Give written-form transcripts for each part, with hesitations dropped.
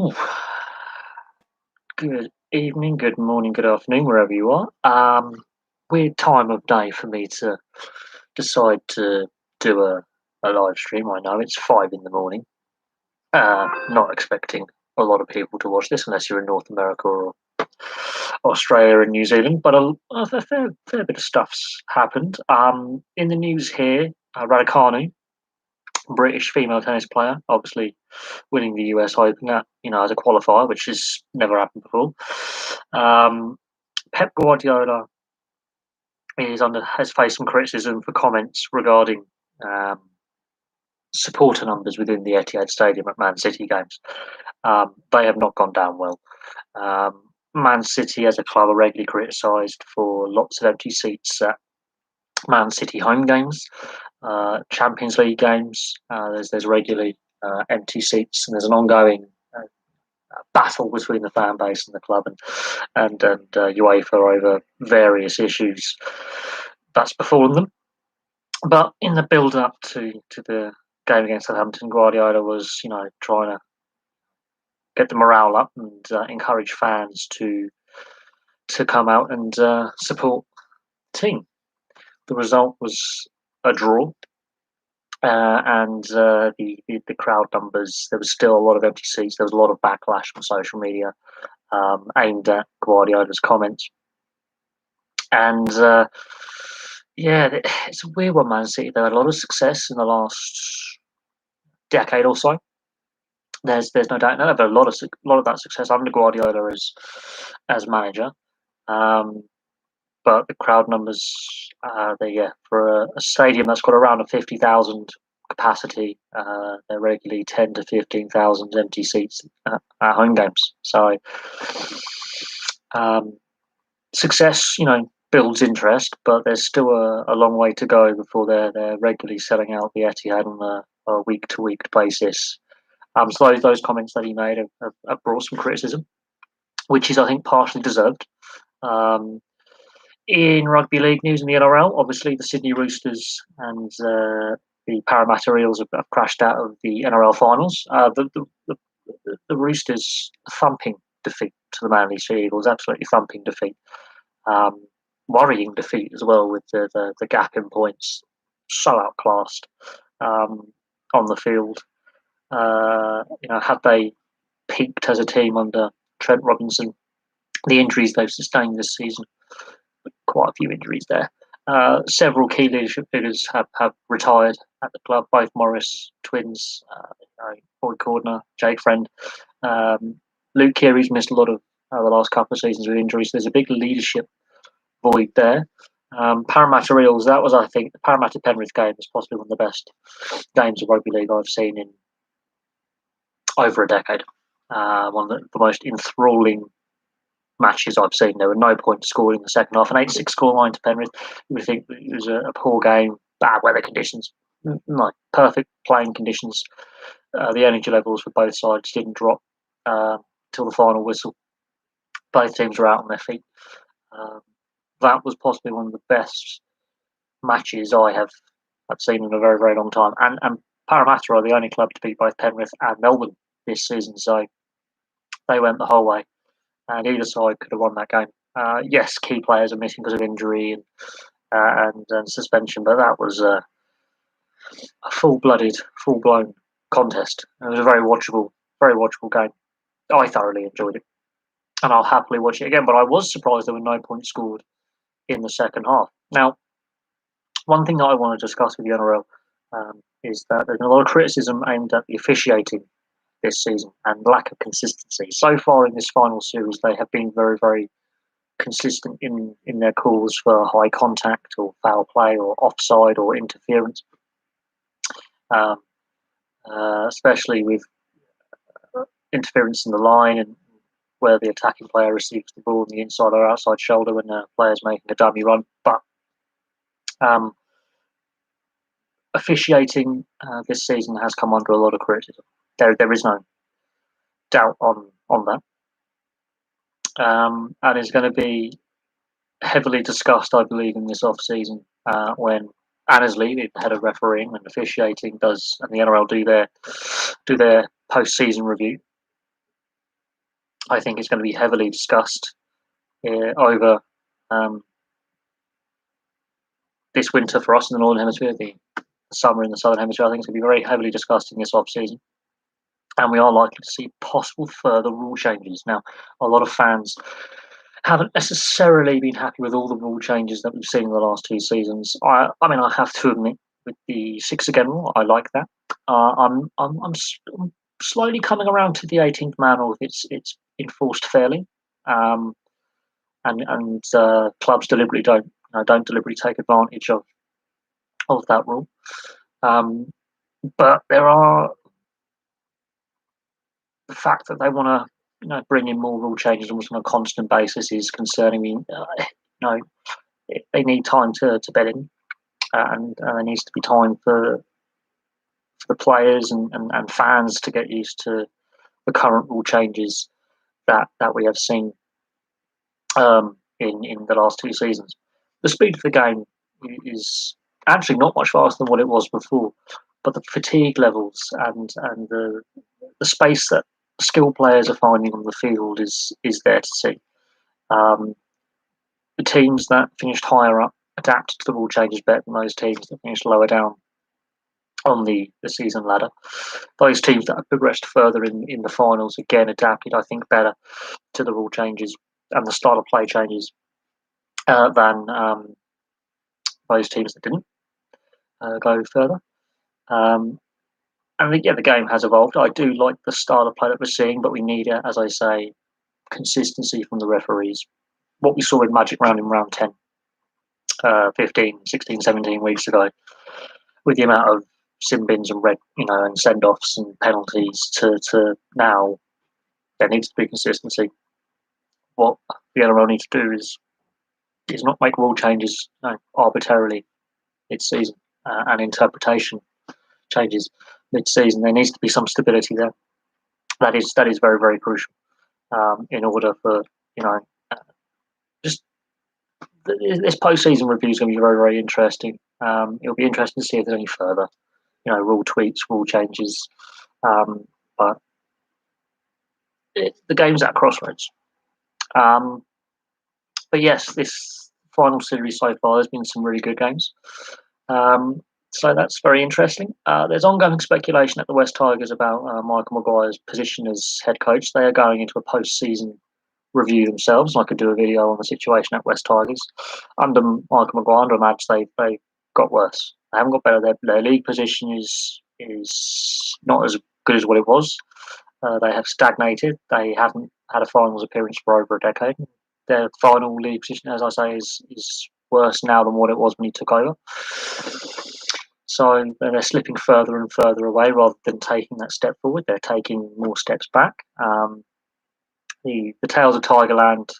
Oof. Good evening, good morning, good afternoon, wherever you are. Weird time of day for me to decide to do a live stream. I know it's 5 in the morning. Not expecting a lot of people to watch this unless you're in North America or Australia and New Zealand. But a fair bit of stuff's happened. In the news here, Raducanu, British female tennis player, obviously winning the US Open as a qualifier, which has never happened before. Pep Guardiola has faced some criticism for comments regarding um, supporter numbers within the Etihad Stadium at Man City games. They have not gone down well. Man City as a club are regularly criticised for lots of empty seats at Man City home games, Champions League games. There's regularly empty seats, and there's an ongoing battle between the fan base and the club and UEFA over various issues that's befallen them. But in the build up to the game against Southampton, Guardiola was trying to get the morale up and encourage fans to come out and support the team. The result was a draw. And the crowd numbers, there was still a lot of empty seats. There was a lot of backlash on social media aimed at Guardiola's comments. And it's a weird one, Man City. They had a lot of success in the last decade or so. There's no doubt. They've had a lot of that success under Guardiola as manager. But the crowd numbers, for a stadium that's got around a 50,000 capacity, they're regularly 10 to 15,000 empty seats at home games. So success, builds interest, but there's still a long way to go before they're regularly selling out the Etihad on a week-to-week basis. So those comments that he made have brought some criticism, which is, I think, partially deserved. In rugby league news in the NRL, obviously the Sydney Roosters and the Parramatta Eels have crashed out of the NRL finals. The Roosters thumping defeat to the Manly Sea Eagles, absolutely thumping defeat. Worrying defeat as well, with the gap in points so outclassed on the field. Had they peaked as a team under Trent Robinson, the injuries they've sustained this season, quite a few injuries there. Several key leadership figures have retired at the club, both Morris twins, Boyd Cordner, Jake Friend. Luke Keary's missed a lot of the last couple of seasons with injuries. So there's a big leadership void there. Parramatta Eels, that was, I think, the Parramatta Penrith game is possibly one of the best games of rugby league I've seen in over a decade. One of the most enthralling matches I've seen. There were no points scored in the second half. An 8-6 scoreline to Penrith. You would think it was a poor game, bad weather conditions, like perfect playing conditions. The energy levels for both sides didn't drop till the final whistle. Both teams were out on their feet. That was possibly one of the best matches I've seen in a very, very long time. And Parramatta are the only club to beat both Penrith and Melbourne this season, so they went the whole way. And either side could have won that game. Yes, key players are missing because of injury and suspension, but that was a full-blown contest. It was a very watchable game. I thoroughly enjoyed it, and I'll happily watch it again. But I was surprised there were no points scored in the second half. Now, one thing that I want to discuss with the NRL is that there's been a lot of criticism aimed at the officiating this season and lack of consistency. So far in this final series, they have been very, very consistent in their calls for high contact or foul play or offside or interference, especially with interference in the line and where the attacking player receives the ball on the inside or outside shoulder when the player's making a dummy run. But officiating this season has come under a lot of criticism. There is no doubt on that. And is going to be heavily discussed, I believe, in this off-season when Annesley, the head of refereeing and officiating, and the NRL do their post-season review. I think it's going to be heavily discussed over this winter for us in the Northern Hemisphere, the summer in the Southern Hemisphere. I think it's going to be very heavily discussed in this off-season. And we are likely to see possible further rule changes. Now, a lot of fans haven't necessarily been happy with all the rule changes that we've seen in the last 2 seasons. I mean, I have to admit, with the 6 again rule, I like that. I'm slowly coming around to the 18th man rule if it's enforced fairly, and clubs deliberately don't deliberately take advantage of that rule. But there are the fact that they want to bring in more rule changes almost on a constant basis is concerning me. They need time to bed in, and there needs to be time for the players and fans to get used to the current rule changes that we have seen in the last 2 seasons. The speed of the game is actually not much faster than what it was before, but the fatigue levels and the space that skilled players are finding on the field is there to see. The teams that finished higher up adapted to the rule changes better than those teams that finished lower down on the season ladder. Those teams that have progressed further in the finals again adapted, I think, better to the rule changes and the style of play changes than those teams that didn't go further. And the game has evolved. I do like the style of play that we're seeing, but we need, as I say, consistency from the referees. What we saw in Magic Round in round 10, 15, 16, 17 weeks ago, with the amount of sin bins and and send-offs and penalties to now, there needs to be consistency. What the NRL needs to do is not make rule changes arbitrarily mid-season and interpretation changes mid-season. There needs to be some stability there. That is very, very crucial in order for just this post-season review is going to be very, very interesting. It'll be interesting to see if there's any further rule tweaks, rule changes. But the game's at a crossroads. But yes, this final series so far has been some really good games. So that's very interesting. There's ongoing speculation at the West Tigers about Michael Maguire's position as head coach. They are going into a post-season review themselves, and I could do a video on the situation at West Tigers. Under Michael Maguire, under a match, they've got worse. They haven't got better. Their league position is not as good as what it was. They have stagnated. They haven't had a finals appearance for over a decade. Their final league position, as I say, is worse now than what it was when he took over. So they're slipping further and further away rather than taking that step forward. They're taking more steps back. The Tales of Tigerland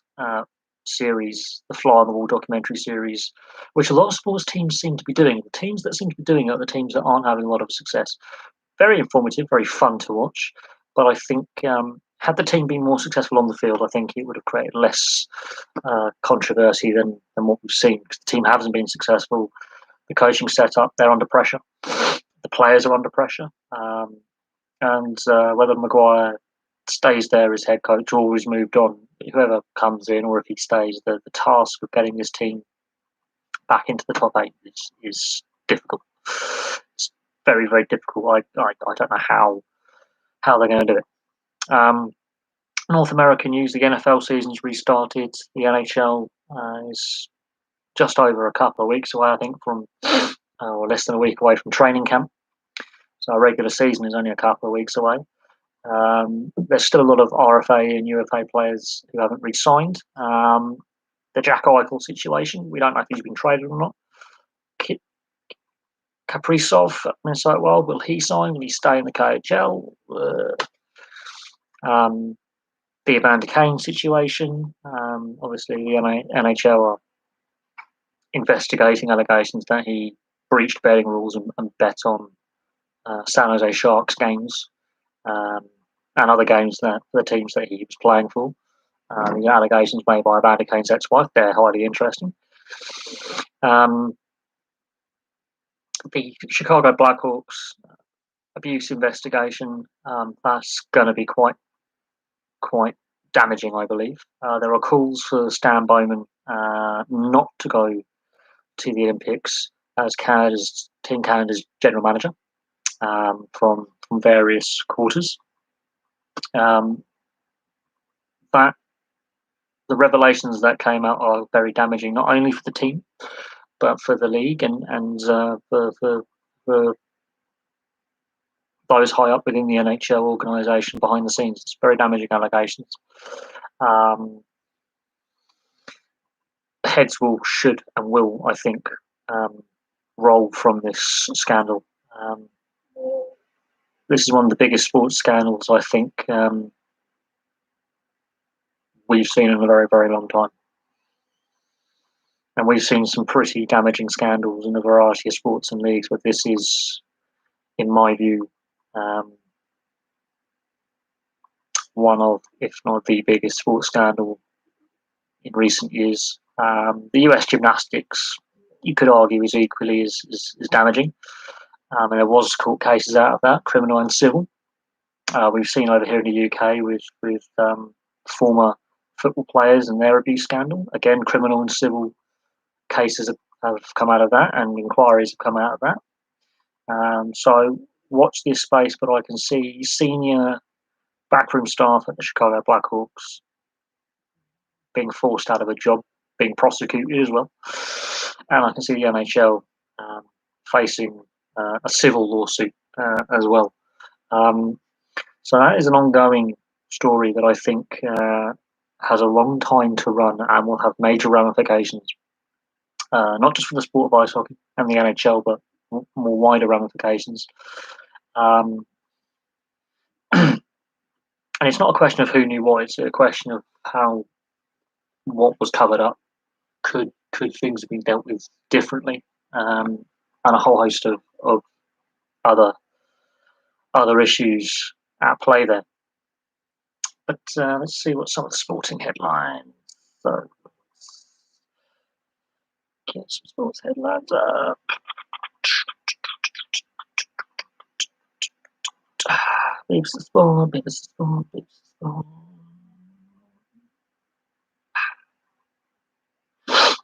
series, the Fly on the Wall documentary series, which a lot of sports teams seem to be doing. The teams that seem to be doing it are the teams that aren't having a lot of success. Very informative, very fun to watch. But I think had the team been more successful on the field, I think it would have created less controversy than what we've seen. Because the team hasn't been successful. The coaching setup, they're under pressure. The players are under pressure. And whether Maguire stays there as head coach or is moved on, whoever comes in, or if he stays, the task of getting this team back into the top 8 is difficult. It's very, very difficult. I don't know how they're going to do it. North American news: the NFL season's restarted. The NHL is just over a couple of weeks away, I think, from or less than a week away from training camp. So our regular season is only a couple of weeks away. There's still a lot of RFA and UFA players who haven't re-signed. The Jack Eichel situation, we don't know if he's been traded or not. Kaprizov at Minnesota Wild, will he sign? Will he stay in the KHL? The Evander Kane situation, obviously the NHL are investigating allegations that he breached betting rules and bet on San Jose Sharks games and other games that the teams that he was playing for. The allegations made by Evander Kane's ex-wife, they're highly interesting. The Chicago Blackhawks abuse investigation, that's going to be quite damaging, I believe. There are calls for Stan Bowman not to go to the Olympics as Team Canada's general manager from various quarters. That the revelations that came out are very damaging, not only for the team but for the league and for those high up within the NHL organisation behind the scenes. It's very damaging allegations. Heads should and will, I think, roll from this scandal. This is one of the biggest sports scandals I think we've seen in a very, very long time. And we've seen some pretty damaging scandals in a variety of sports and leagues, but this is, in my view, one of, if not the biggest sports scandal in recent years. The US gymnastics, you could argue, is equally as damaging. And there was court cases out of that, criminal and civil. We've seen over here in the UK with former football players and their abuse scandal. Again, criminal and civil cases have come out of that, and inquiries have come out of that. So watch this space, but I can see senior backroom staff at the Chicago Blackhawks being forced out of a job, being prosecuted as well. And I can see the NHL facing a civil lawsuit as well. So that is an ongoing story that I think has a long time to run and will have major ramifications, not just for the sport of ice hockey and the NHL, but more wider ramifications. And it's not a question of who knew what; it's a question of what was covered up. Could things have been dealt with differently, and a whole host of other issues at play there. But let's see what some of the sporting headlines. So get some sports headlines up. Beeps the sport, beeps the sport, beeps the sport.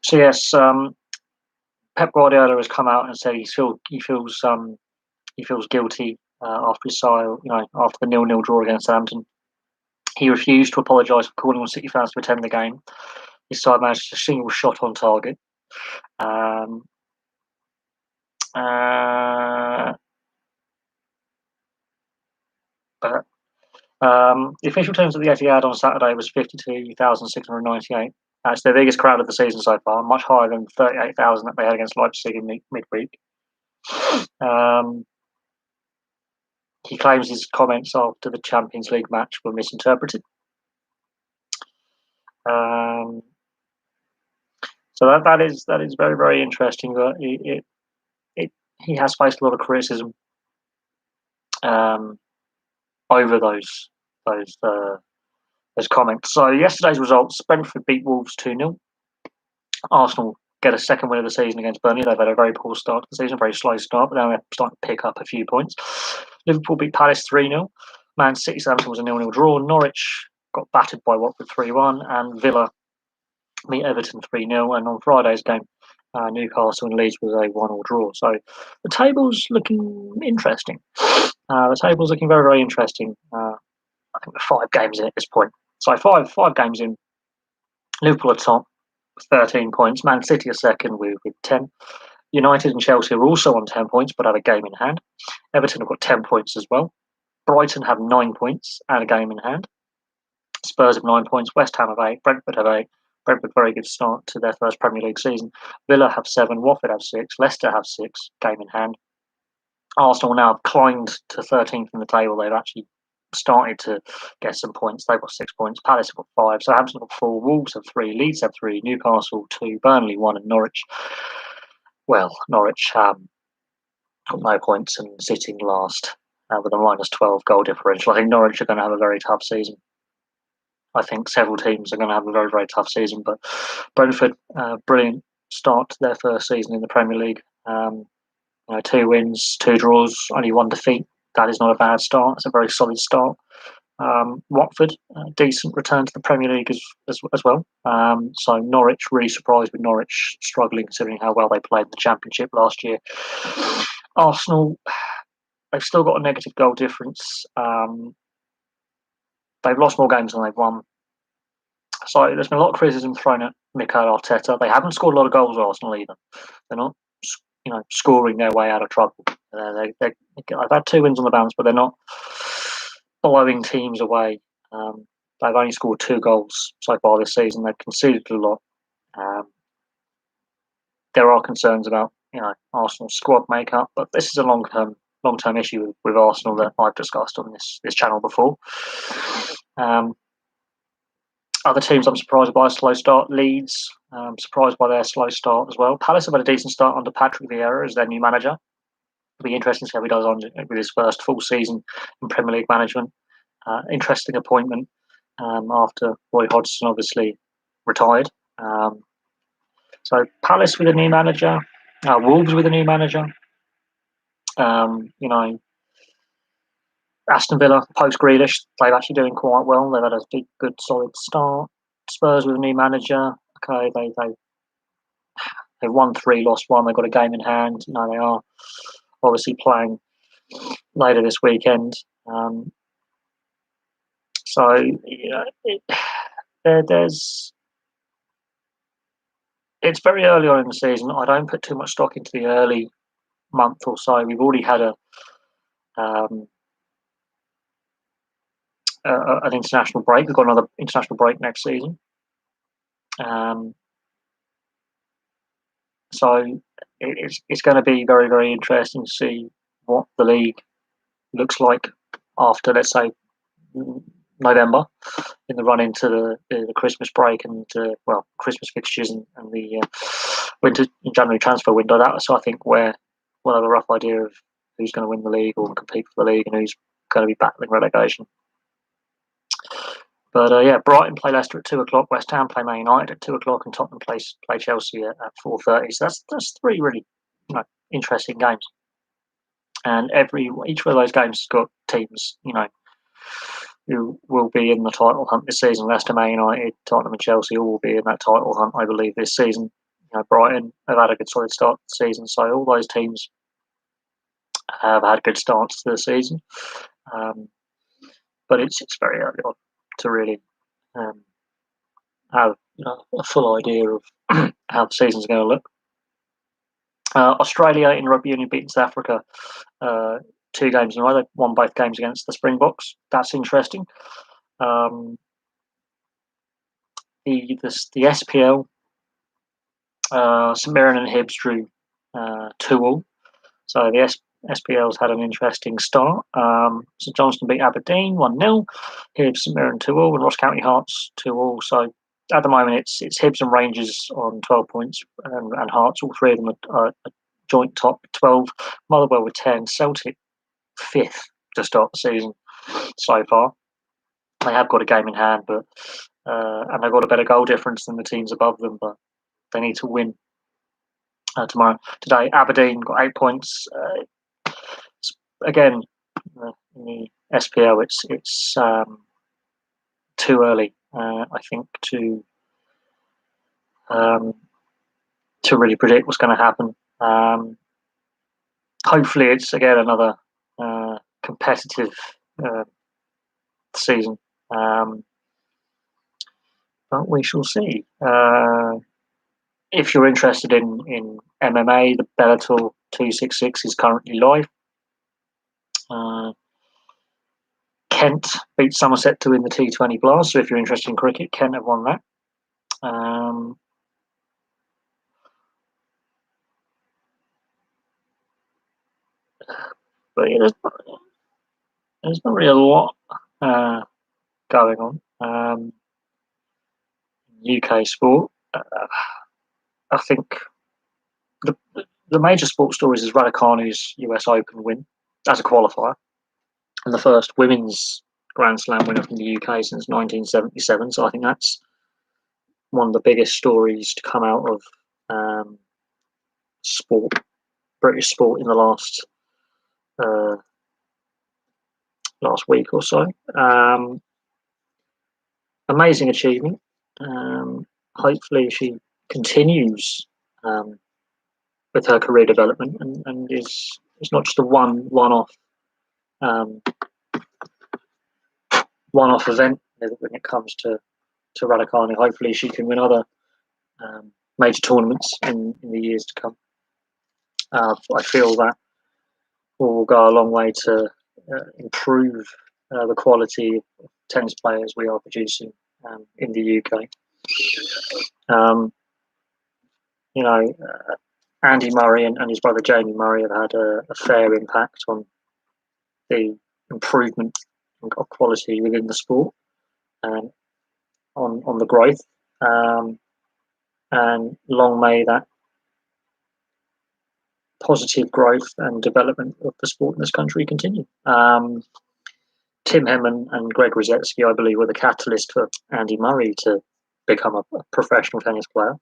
So yes, Pep Guardiola has come out and said he feels guilty after his side, after the 0-0 draw against Southampton. He refused to apologise for calling on City fans to attend the game. His side managed a single shot on target. But the official terms of the Etihad on Saturday was 52,698. That's their biggest crowd of the season so far, much higher than 38,000 that they had against Leipzig in midweek. He claims his comments after the Champions League match were misinterpreted. So that is very, very interesting. But he has faced a lot of criticism over those comments. So yesterday's results: Brentford beat Wolves 2-0. Arsenal get a second win of the season against Burnley. They've had a very poor start to the season, very slow start, but now they're starting to pick up a few points. Liverpool beat Palace 3-0. Man City Southampton was a 0-0 draw. Norwich got battered by Watford 3-1, and Villa beat Everton 3-0. And on Friday's game, Newcastle and Leeds was a 1-1 draw. So the table's looking interesting. The table's looking very, very interesting. I think we're 5 games in at this point. So five games in. Liverpool are top, 13 points. Man City are second with 10. United and Chelsea are also on 10 points, but have a game in hand. Everton have got 10 points as well. Brighton have 9 points and a game in hand. Spurs have 9 points. West Ham have 8. Brentford have 8. Brentford, very good start to their first Premier League season. Villa have 7. Watford have 6. Leicester have 6, game in hand. Arsenal now have climbed to 13th in the table. They've actually started to get some points. They've got 6 points. Palace have got 5. Southampton have got 4. Wolves have 3. Leeds have 3. Newcastle 2. Burnley 1. And Norwich, well, Norwich got no points and sitting last with a minus 12 goal differential. I think Norwich are going to have a very tough season. I think several teams are going to have a very, very tough season. But Brentford, brilliant start to their first season in the Premier League. 2 wins, 2 draws, only 1 defeat. That is not a bad start. It's a very solid start. Watford, decent return to the Premier League as well. So Norwich, really surprised with Norwich struggling considering how well they played in the Championship last year. Arsenal, they've still got a negative goal difference. They've lost more games than they've won. So there's been a lot of criticism thrown at Mikel Arteta. They haven't scored a lot of goals, Arsenal, either. They're not, scoring their way out of trouble. They've had 2 wins on the bounce, but they're not blowing teams away. They've only scored 2 goals so far this season. They've conceded a lot. There are concerns about Arsenal's squad makeup, but this is a long-term issue with Arsenal that I've discussed on this channel before. Other teams I'm surprised by a slow start. Leeds, surprised by their slow start as well. Palace have had a decent start under Patrick Vieira as their new manager. It'll be interesting to see how he does on with his first full season in Premier League management. Interesting appointment after Roy Hodgson obviously retired. So Palace with a new manager, Wolves with a new manager. Aston Villa post Grealish, they're actually doing quite well. They've had a big, good, solid start. Spurs with a new manager. Okay, they've won 3, lost 1. They've got a game in hand. They are obviously playing later this weekend. It's very early on in the season. I don't put too much stock into the early month or so. We've already had an international break. We've got another international break next season. So it's going to be very, very interesting to see what the league looks like after, let's say, November, in the run into the Christmas break and Christmas fixtures and the winter and January transfer window. So I think we'll have a rough idea of who's going to win the league or compete for the league and who's going to be battling relegation. But Brighton play Leicester at 2:00. West Ham play Man United at 2:00, and Tottenham play Chelsea at 4:30. So that's 3 really interesting games. And each one of those games has got teams who will be in the title hunt this season. Leicester, Man United, Tottenham, and Chelsea all will be in that title hunt, I believe, this season. Brighton have had a good solid start to the season, so all those teams have had good starts to the season. But it's very early on to really have a full idea of how the season's going to look. Australia in rugby union beaten South Africa 2 games in a row. They won both games against the Springboks. That's interesting. The SPL, St Mirren and Hibs drew 2-2. So the SPL's had an interesting start. St Johnstone beat Aberdeen 1-0. Hibs, St Mirren 2-2, and Ross County Hearts 2-2. So at the moment, it's Hibs and Rangers on 12 points, and Hearts, all 3 of them are joint top 12. Motherwell with 10. Celtic 5th to start the season so far. They have got a game in hand, but and they've got a better goal difference than the teams above them, but they need to win today. Aberdeen got 8 points. Again, in the SPL, it's too early, I think, to really predict what's going to happen. Hopefully, it's again another competitive season, but we shall see. If you're interested in MMA, the Bellator 266 is currently live. Kent beat Somerset to win the T20 Blast. So if you're interested in cricket, Kent have won that. But there's not really a lot going on. UK sport. I think the major sports stories is Raducanu's US Open win as a qualifier, and the first women's Grand Slam winner from the UK since 1977. So I think that's one of the biggest stories to come out of sport British sport in the last week or so. Amazing achievement. Hopefully, she continues with her career development and is not just a one-off event when it comes to Raducanu. Hopefully, she can win other major tournaments in the years to come. I feel that will go a long way to improve the quality of tennis players we are producing in the UK. Andy Murray and his brother Jamie Murray have had a fair impact on the improvement of quality within the sport and on the growth. And long may that positive growth and development of the sport in this country continue. Tim Hemmon and Greg Rosetsky, I believe, were the catalyst for Andy Murray to become a professional tennis player.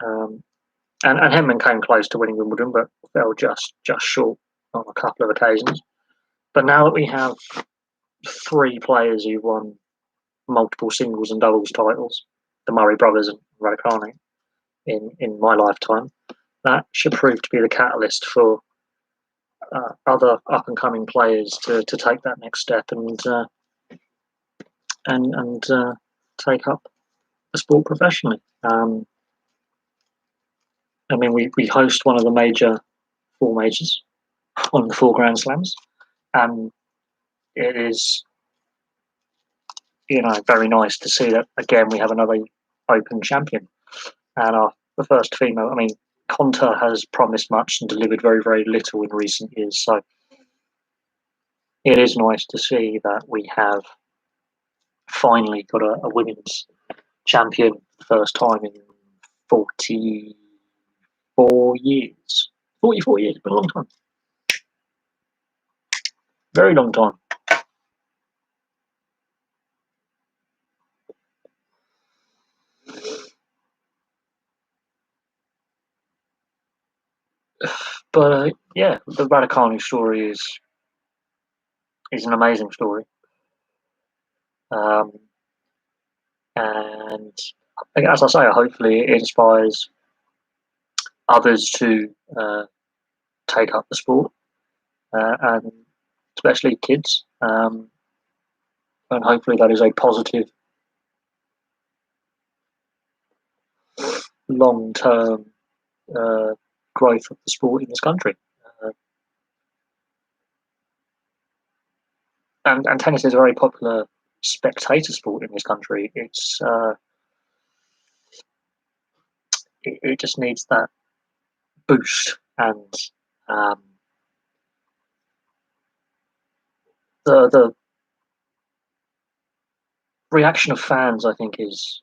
And Hemmon came close to winning Wimbledon, but fell just short on a couple of occasions. But now that we have 3 players who won multiple singles and doubles titles, the Murray brothers and Raducanu, in my lifetime, that should prove to be the catalyst for other up-and-coming players to take that next step and take up the sport professionally. We host one of the major 4 majors, one of the 4 Grand Slams, and it is very nice to see that again we have another Open champion and the first female. Konta has promised much and delivered very, very little in recent years, so it is nice to see that we have finally got a women's champion for the first time in 44 years. 44 years, been a long time. Very long time. But the Raducanu story is an amazing story. And as I say, hopefully it inspires others to take up the sport, and especially kids. And hopefully that is a positive, long-term growth of the sport in this country. And tennis is a very popular spectator sport in this country. It just needs that boost, and the reaction of fans, I think, is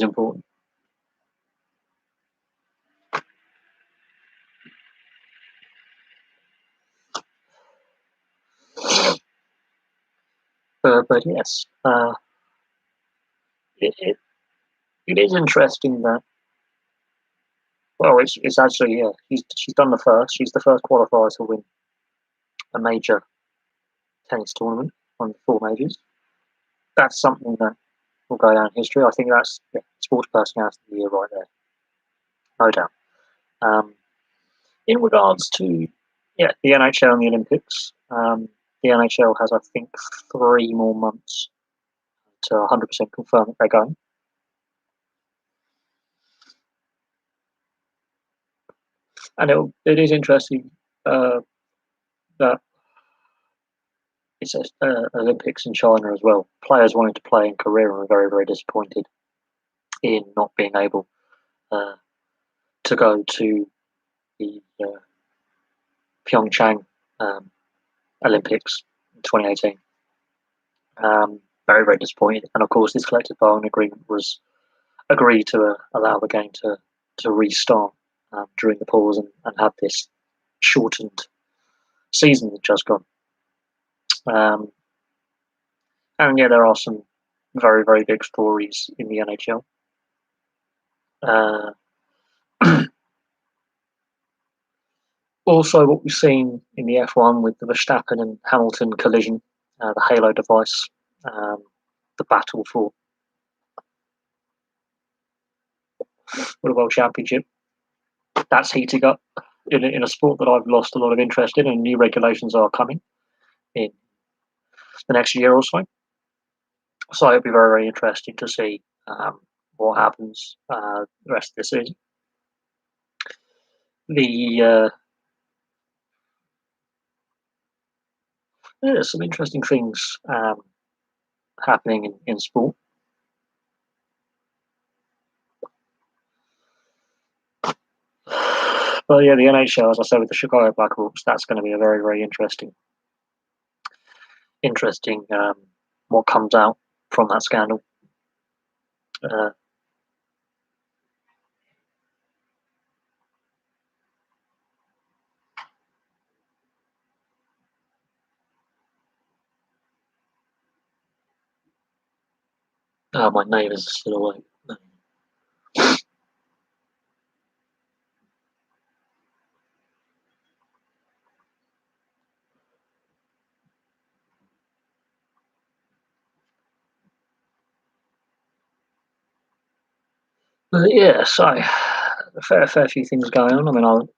important. But yes, it is interesting that. Well, it's actually she's done the first. She's the first qualifier to win a major tennis tournament on the 4 majors. That's something that will go down in history. I think that's Sports Personality of the Year right there, no doubt. In regards to the NHL and the Olympics, the NHL has, I think, 3 more months to 100% confirm that they're going. And it is interesting that it's Olympics in China as well. Players wanted to play in Korea and were very, very disappointed in not being able to go to the Pyeongchang Olympics in 2018. Very, very disappointed. And of course, this collective bargaining agreement was agreed to allow the game to restart during the pause and have this shortened season that just gone. And there are some very, very big stories in the NHL. Also, what we've seen in the F1 with the Verstappen and Hamilton collision, the halo device, the battle for the World Championship, that's heating up in a sport that I've lost a lot of interest in, and new regulations are coming in the next year or so. So it'll be very, very interesting to see what happens the rest of the season. There's some interesting things happening in sport. But yeah, the NHL, as I said, with the Chicago Blackhawks, that's going to be a very, very interesting what comes out from that scandal. My neighbours are still awake. But yeah, so a fair few things going on. I mean,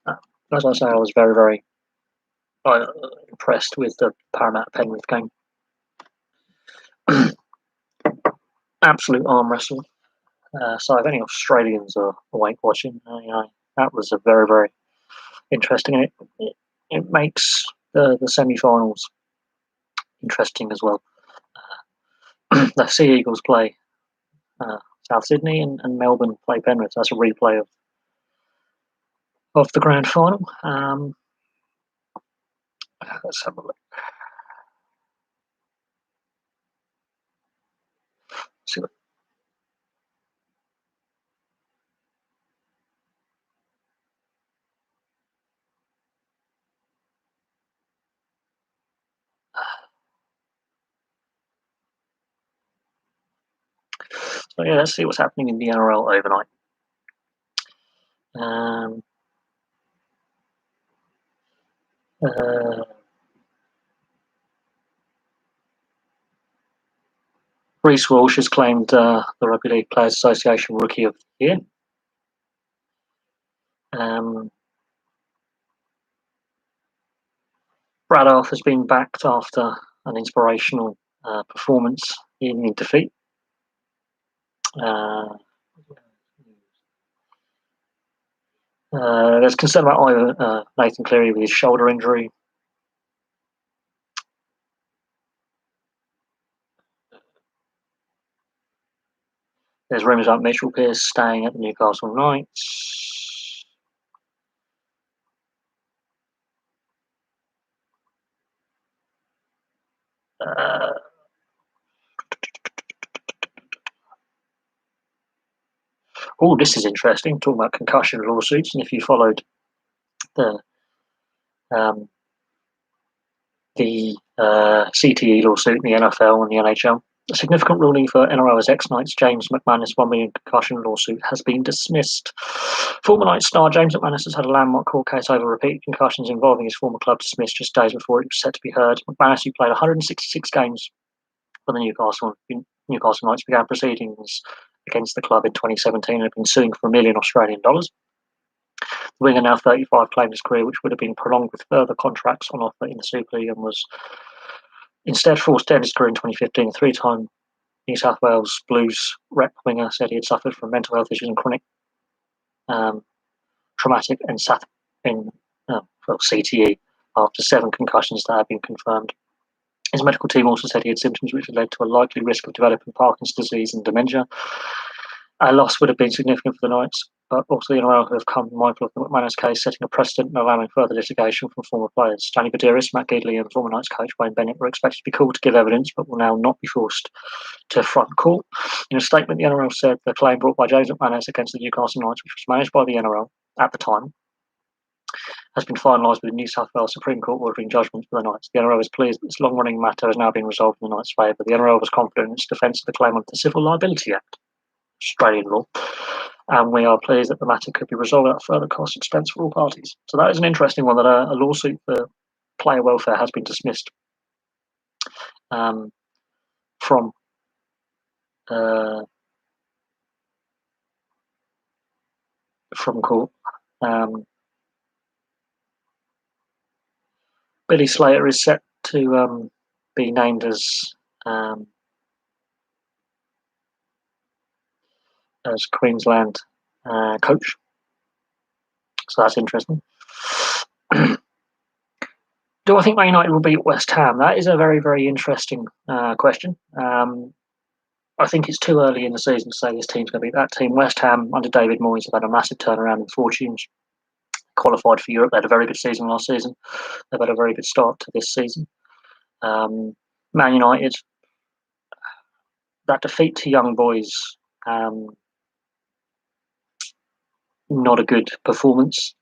as I say, I was very, very impressed with the Parramatta Penrith game. Absolute arm wrestle. So if any Australians are awake watching, that was a very, very interesting, and it makes the semi-finals interesting as well. The Sea Eagles play South Sydney, and Melbourne play Penrith. That's a replay of the grand final. Let's have a look. See what. So yeah, let's see what's happening in the NRL overnight. Reece Walsh has claimed the Rugby League Players Association Rookie of the Year. Brad Arth has been backed after an inspirational performance in defeat. There's concern about Nathan Cleary with his shoulder injury. There's rumours about Mitchell Pearce staying at the Newcastle Knights. This is interesting. Talking about concussion lawsuits, and if you followed the CTE lawsuit in the NFL and the NHL, a significant ruling for NRL's ex-Knights James McManus $1 million concussion lawsuit has been dismissed. Former Knights star James McManus has had a landmark court case over repeated concussions involving his former club dismissed just days before it was set to be heard. McManus, who played 166 games for the Newcastle Knights, began proceedings against the club in 2017 and had been suing for $1 million Australian dollars. The winger, now 35, claimed his career, which would have been prolonged with further contracts on offer in the Super League, and was instead forced to end his career in 2015. A three-time New South Wales Blues rep winger said he had suffered from mental health issues and chronic traumatic CTE after 7 concussions that had been confirmed. His medical team also said he had symptoms which had led to a likely risk of developing Parkinson's disease and dementia. A loss would have been significant for the Knights, but also the NRL have come mindful of the McManus case, setting a precedent and allowing further litigation from former players. Johnny Badiris, Matt Gidley, and former Knights coach Wayne Bennett were expected to be called to give evidence, but will now not be forced to front court. In a statement, the NRL said the claim brought by James McManus against the Newcastle Knights, which was managed by the NRL at the time, has been finalised with the New South Wales Supreme Court ordering judgment for the Knights. The NRL is pleased that this long-running matter has now been resolved in the Knights' favour. The NRL was confident in its defence of the claim under the Civil Liability Act, Australian law, and we are pleased that the matter could be resolved without further cost and expense for all parties. So that is an interesting one, that a lawsuit for player welfare has been dismissed from court. Billy Slater is set to be named as Queensland coach, so that's interesting. Do I think Man United will beat West Ham? That is a very, very interesting question. I think it's too early in the season to say this team's going to beat that team. West Ham, under David Moyes, have had a massive turnaround in fortunes. Qualified for Europe. They had a very good season last season. They've had a very good start to this season. Man United, that defeat to Young Boys, not a good performance.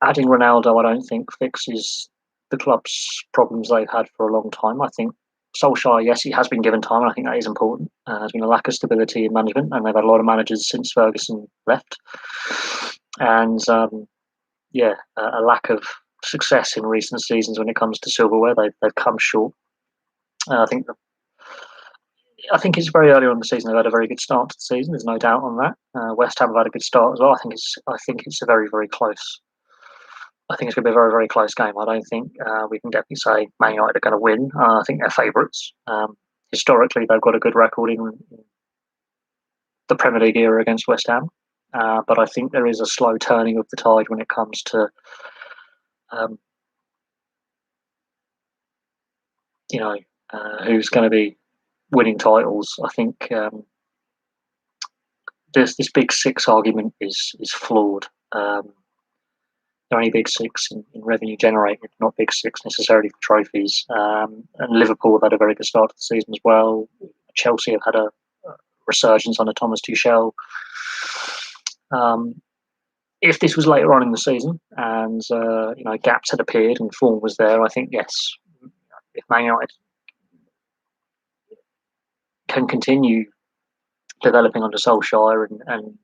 Adding Ronaldo, I don't think fixes the club's problems they've had for a long time. I think Solskjaer, yes, he has been given time, and I think that is important. There's been a lack of stability in management, and they've had a lot of managers since Ferguson left. And a lack of success in recent seasons when it comes to silverware. They've come short. I think it's very early on in the season. They've had a very good start to the season. There's no doubt on that. West Ham have had a good start as well. I think it's a very, very close. I think it's going to be a very, very close game. I don't think we can definitely say Man United are going to win. I think they're favourites. Historically, they've got a good record in the Premier League era against West Ham. But I think there is a slow turning of the tide when it comes to who's going to be winning titles. I think this big six argument is flawed. They're only big six in revenue generated, not big six necessarily for trophies. And Liverpool have had a very good start to the season as well. Chelsea have had a resurgence under Thomas Tuchel. If this was later on in the season and gaps had appeared and form was there, I think yes, if Man United can continue developing under Solskjaer and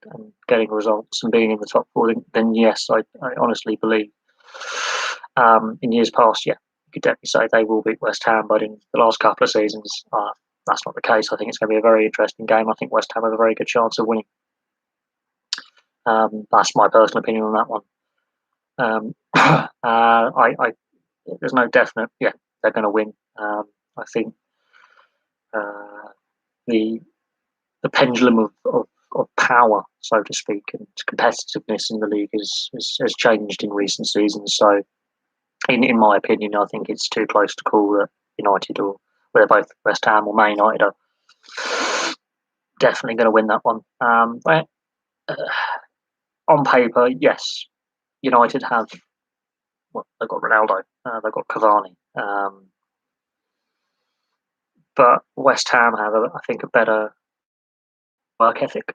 getting results and being in the top four, then yes, I honestly believe. In years past, yeah, you could definitely say they will beat West Ham, but in the last couple of seasons, that's not the case. I think it's going to be a very interesting game. I think West Ham have a very good chance of winning. That's my personal opinion on that one. There's no definite, yeah, they're going to win. I think the pendulum of power, so to speak, and competitiveness in the league has changed in recent seasons. So, in my opinion, I think it's too close to call that United, or whether both West Ham or Man United, are definitely going to win that one. But on paper, yes, United have. Well, they've got Ronaldo, they've got Cavani, but West Ham have, I think, a better work ethic.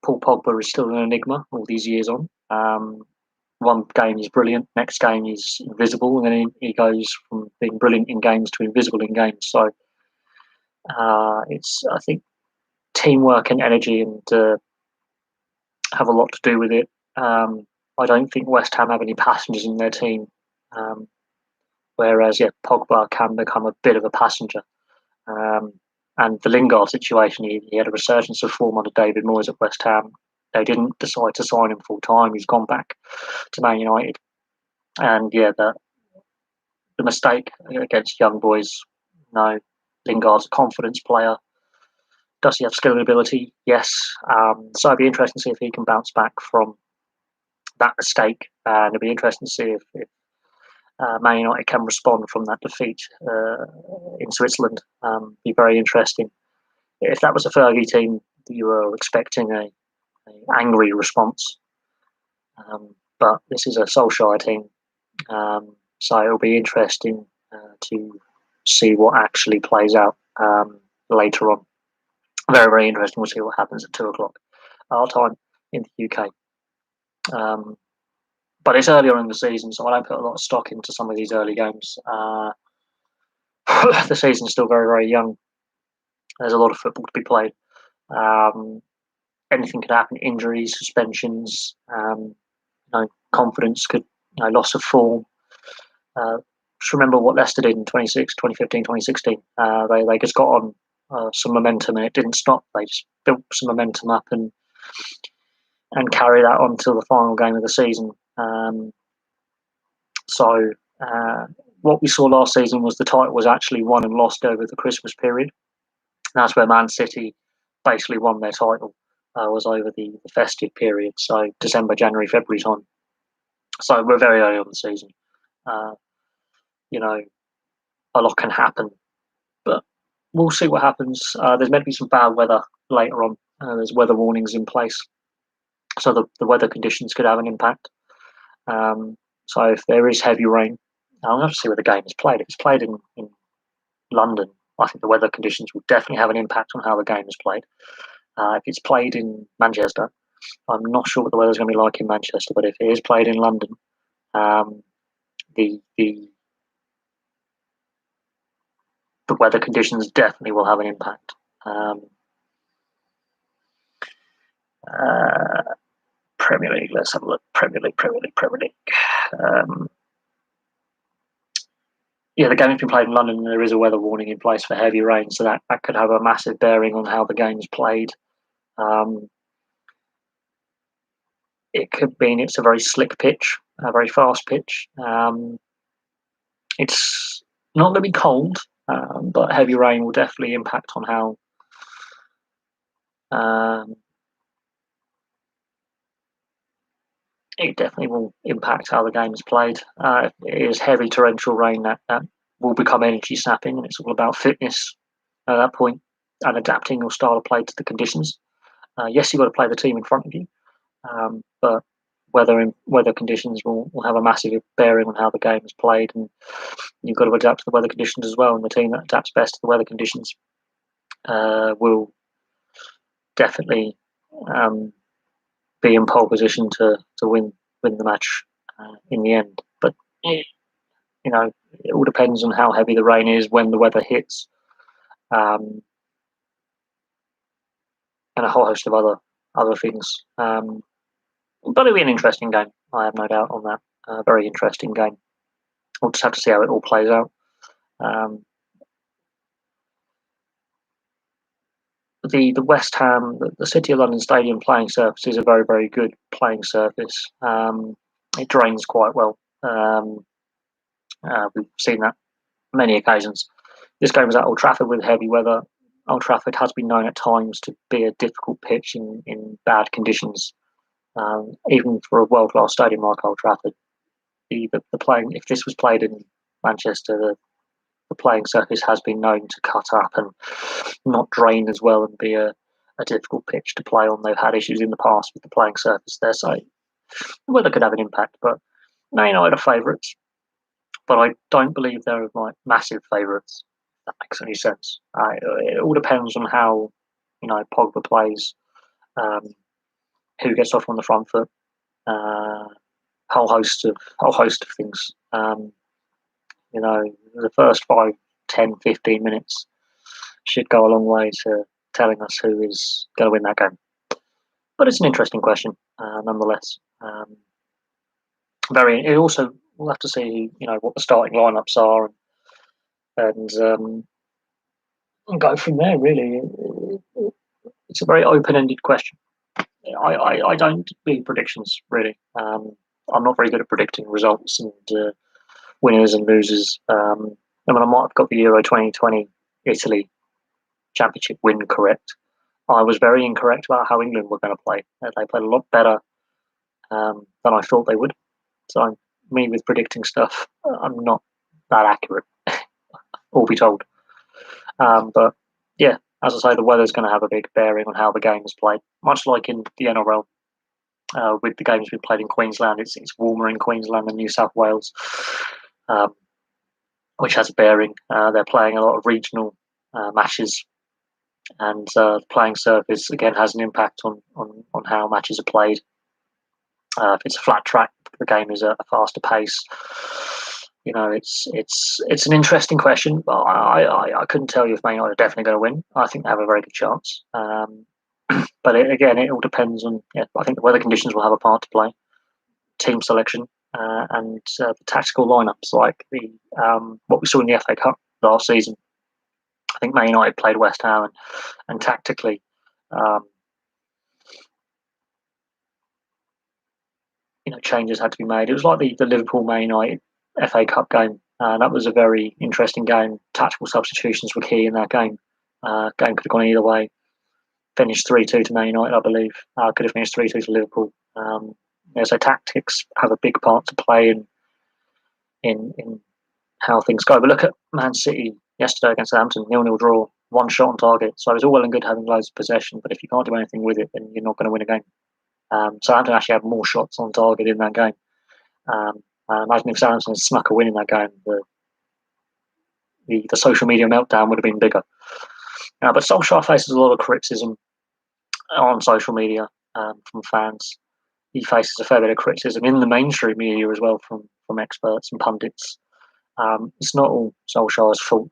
Paul Pogba is still an enigma all these years on. One game he's brilliant, next game he's invisible, and then he goes from being brilliant in games to invisible in games. So it's, I think, teamwork and energy and have a lot to do with it. I don't think West Ham have any passengers in their team, whereas Pogba can become a bit of a passenger. And the Lingard situation, he had a resurgence of form under David Moyes at West Ham. They didn't decide to sign him full time. He's gone back to Man United. And the mistake against Young Boys, no, Lingard's a confidence player. Does he have skill and ability? Yes. So it'd be interesting to see if he can bounce back from that mistake. And it'd be interesting to see if Man United can respond from that defeat in Switzerland. Be very interesting. If that was a Fergie team, you were expecting a angry response. But this is a Solskjaer team. So it'll be interesting to see what actually plays out later on. Very, very interesting. We'll see what happens at 2:00 our time in the UK. But it's earlier in the season, so I don't put a lot of stock into some of these early games. The season's still very, very young. There's a lot of football to be played. Anything could happen: injuries, suspensions, confidence could, loss of form. Just remember what Leicester did in 2015, 2016. They just got on some momentum and it didn't stop. They just built some momentum up and carry that on till the final game of the season. So what we saw last season was the title was actually won and lost over the Christmas period. And that's where Man City basically won their title, was over the festive period. So December, January, February time. So we're very early on the season. A lot can happen, but we'll see what happens. There's meant to be some bad weather later on. There's weather warnings in place, so the weather conditions could have an impact. So if there is heavy rain, I'll have to see where the game is played. If it's played in London, I think the weather conditions will definitely have an impact on how the game is played. If it's played in Manchester, I'm not sure what the weather's going to be like in Manchester, but if it is played in London, the weather conditions definitely will have an impact. Premier League, let's have a look. Premier League. The game has been played in London and there is a weather warning in place for heavy rain, so that could have a massive bearing on how the game is played. It could mean it's a very slick pitch, a very fast pitch. It's not going to be cold, but heavy rain will definitely impact on how it definitely will impact how the game is played. If it is heavy torrential rain, that will become energy sapping, and it's all about fitness at that point and adapting your style of play to the conditions. Yes, you've got to play the team in front of you, but weather conditions will have a massive bearing on how the game is played, and you've got to adapt to the weather conditions as well. And the team that adapts best to the weather conditions will definitely be in pole position to win the match in the end. But it all depends on how heavy the rain is, when the weather hits, and a whole host of other things. But it'll be an interesting game. I have no doubt on that. Very interesting game. We'll just have to see how it all plays out. The West Ham, the City of London Stadium playing surface is a very, very good playing surface. It drains quite well. We've seen that many occasions. This game was at Old Trafford with heavy weather. Old Trafford has been known at times to be a difficult pitch in bad conditions. Even for a world-class stadium like Old Trafford, the playing, if this was played in Manchester, the playing surface has been known to cut up and not drain as well and be a difficult pitch to play on. They've had issues in the past with the playing surface there, so the weather could have an impact. But Man United are favourites, but I don't believe they're like massive favourites. If that makes any sense. It all depends on how Pogba plays, who gets off on the front foot, whole host of things. The first 5, 10, 15 minutes should go a long way to telling us who is going to win that game. But it's an interesting question, nonetheless. It also, we'll have to see, what the starting lineups are, and go from there. Really, it's a very open-ended question. I don't do predictions really. I'm not very good at predicting results and winners and losers. I might have got the Euro 2020 Italy Championship win correct. I was very incorrect about how England were going to play. They played a lot better than I thought they would. So me with predicting stuff, I'm not that accurate, all be told. But yeah, as I say, the weather's going to have a big bearing on how the game is played. Much like in the NRL, with the games being played in Queensland, it's warmer in Queensland than New South Wales, which has a bearing. They're playing a lot of regional matches, and the playing surface again has an impact on how matches are played. If it's a flat track, the game is a faster pace. It's an interesting question, but I couldn't tell you if Man United are definitely going to win. I think they have a very good chance. But again, it all depends on. Yeah, I think the weather conditions will have a part to play, team selection, and the tactical lineups, like the what we saw in the FA Cup last season. I think Man United played West Ham, and tactically, um, changes had to be made. It was like the Liverpool Man United FA Cup game. That was a very interesting game. Tactical substitutions were key in that game. Game could have gone either way. Finished 3-2 to Man United, I believe. Could have finished 3-2 to Liverpool. So tactics have a big part to play in how things go. But look at Man City yesterday against Southampton, 0-0 draw, one shot on target. So it's all well and good having loads of possession, but if you can't do anything with it, then you're not going to win a game. Southampton actually had more shots on target in that game. Imagine if Southampton had snuck a win in that game, the social media meltdown would have been bigger. But Solskjaer faces a lot of criticism on social media from fans. He faces a fair bit of criticism in the mainstream media as well from experts and pundits. It's not all Solskjaer's fault.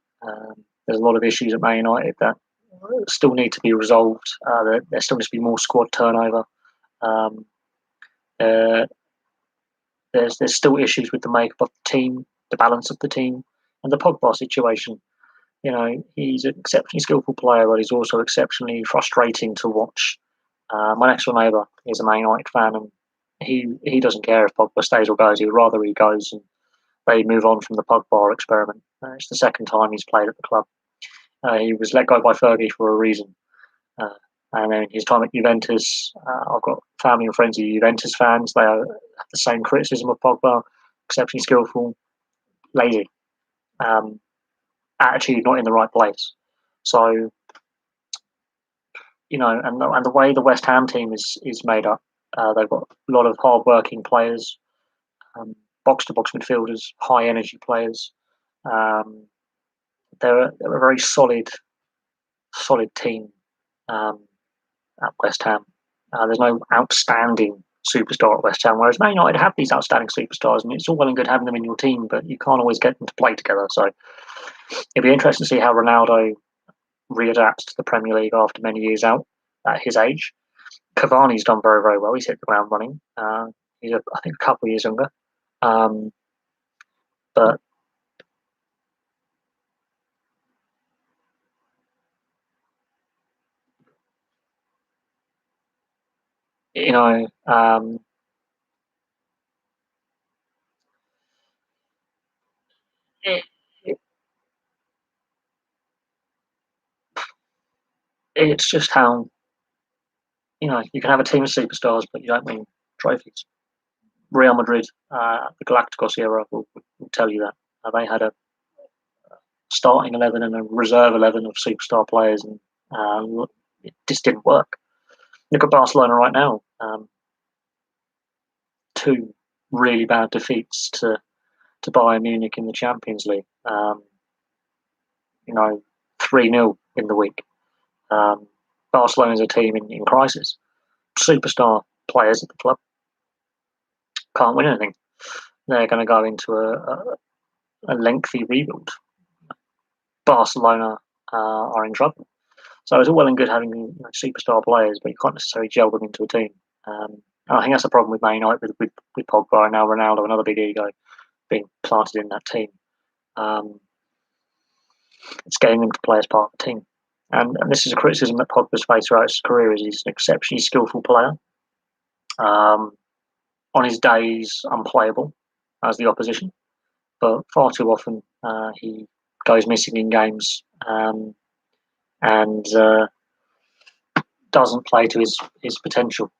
There's a lot of issues at Man United that still need to be resolved. There still needs to be more squad turnover. Um, uh, there's still issues with the makeup of the team, the balance of the team, and the Pogba situation. He's an exceptionally skillful player, but he's also exceptionally frustrating to watch. My next door neighbour is a Man United fan, and he doesn't care if Pogba stays or goes. He'd rather he goes and they move on from the Pogba experiment. It's the second time he's played at the club. He was let go by Fergie for a reason. Uh, and then his time at Juventus, I've got family and friends who are Juventus fans. They have the same criticism of Pogba: exceptionally skillful, lazy, attitude not in the right place. So and the way the West Ham team is made up, they've got a lot of hard-working players, box-to-box midfielders, high-energy players. Um, they're a very solid team um, at West Ham. There's no outstanding superstar at West Ham, whereas Man United have these outstanding superstars, and it's all well and good having them in your team, but you can't always get them to play together. So it'd be interesting to see how Ronaldo readapts to the Premier League after many years out at his age. Cavani's done very, very well. He's hit the ground running. He's, I think, a couple of years younger. But you know, it, it, it's just how you can have a team of superstars, but you don't win trophies. Real Madrid, the Galacticos era, will tell you that they had a starting 11 and a reserve 11 of superstar players, and it just didn't work. Look at Barcelona right now. Two really bad defeats to Bayern Munich in the Champions League. 3-0 in the week. Barcelona's a team in crisis. Superstar players at the club can't win anything. They're going to go into a lengthy rebuild. Barcelona are in trouble. So it's all well and good having superstar players, but you can't necessarily gel them into a team. And I think that's the problem with Man United with Pogba and now Ronaldo, another big ego being planted in that team. It's getting them to play as part of the team. And this is a criticism that Pogba's faced throughout his career, is he's an exceptionally skillful player. On his days, unplayable as the opposition, but far too often he goes missing in games and doesn't play to his potential.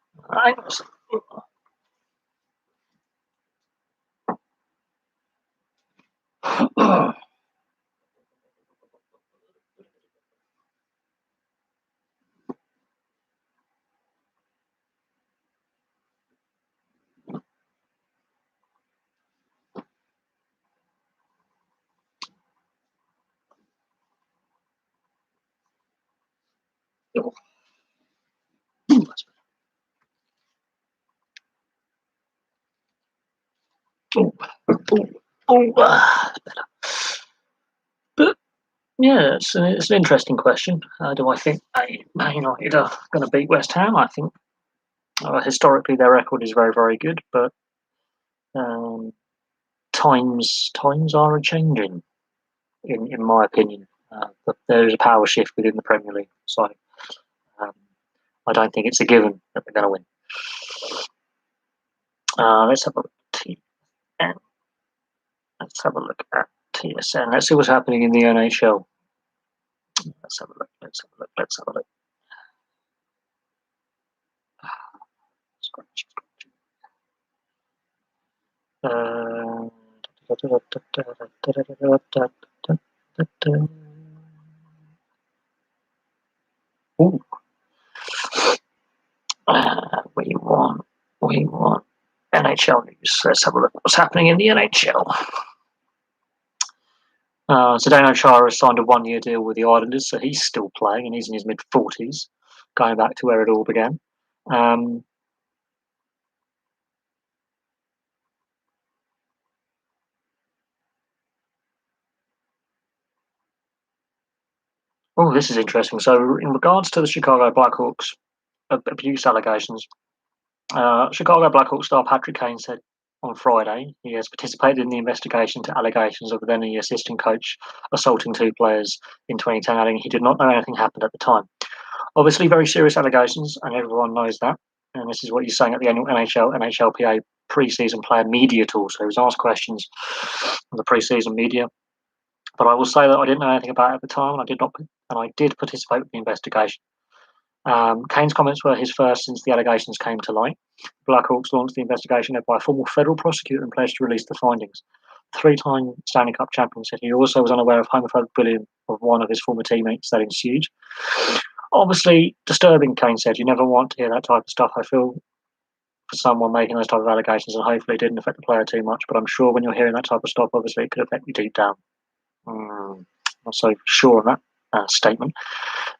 Oh, better. But yeah, it's an interesting question. Do I think Man United are going to beat West Ham? I think historically their record is very, very good, but um, times are a changing, in my opinion. But there is a power shift within the Premier League, so um, I don't think it's a given that they're going to win. Let's have a look at TSN. Let's have a look at TSN. Let's see what's happening in the NHL. Let's have a look. Let's have a look. Let's have a look. Scratch, Ooh. We want NHL news. Let's have a look what's happening in the NHL. Zdeno Chara has signed a one-year deal with the Islanders, so he's still playing and he's in his mid-40s, going back to where it all began. Oh, this is interesting. So, in regards to the Chicago Blackhawks abuse allegations, Chicago Blackhawks star Patrick Kane said on Friday he has participated in the investigation into allegations of then the assistant coach assaulting two players in 2010, adding he did not know anything happened at the time. Obviously, very serious allegations, and everyone knows that. And this is what he's saying at the annual NHLPA pre-season player media tour. So he was asked questions on the pre-season media. But I will say that I didn't know anything about it at the time, and I did participate with the investigation. Kane's comments were his first since the allegations came to light. Blackhawks launched the investigation led by a former federal prosecutor and pledged to release the findings. Three-time Stanley Cup champion said he also was unaware of homophobic bullying of one of his former teammates that ensued. Obviously, disturbing, Kane said. You never want to hear that type of stuff. I feel for someone making those type of allegations, and hopefully it didn't affect the player too much, but I'm sure when you're hearing that type of stuff, obviously it could affect you deep down. Not so sure on that statement.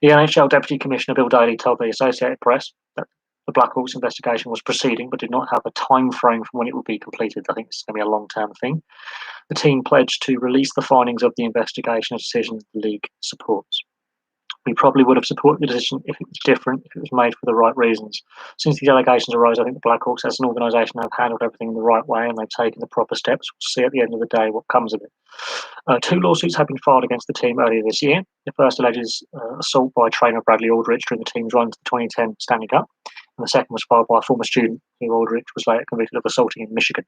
The NHL Deputy Commissioner Bill Daly told the Associated Press that the Blackhawks investigation was proceeding but did not have a time frame from when it would be completed. I think it's going to be a long-term thing. The team pledged to release the findings of the investigation, a decision the league supports. We probably would have supported the decision if it was different, if it was made for the right reasons. Since these allegations arose, I think the Blackhawks as an organisation have handled everything in the right way and they've taken the proper steps. We'll see at the end of the day what comes of it. Two lawsuits have been filed against the team earlier this year. The first alleges assault by trainer Bradley Aldrich during the team's run to the 2010 Stanley Cup, and the second was filed by a former student who Aldrich was later convicted of assaulting in Michigan.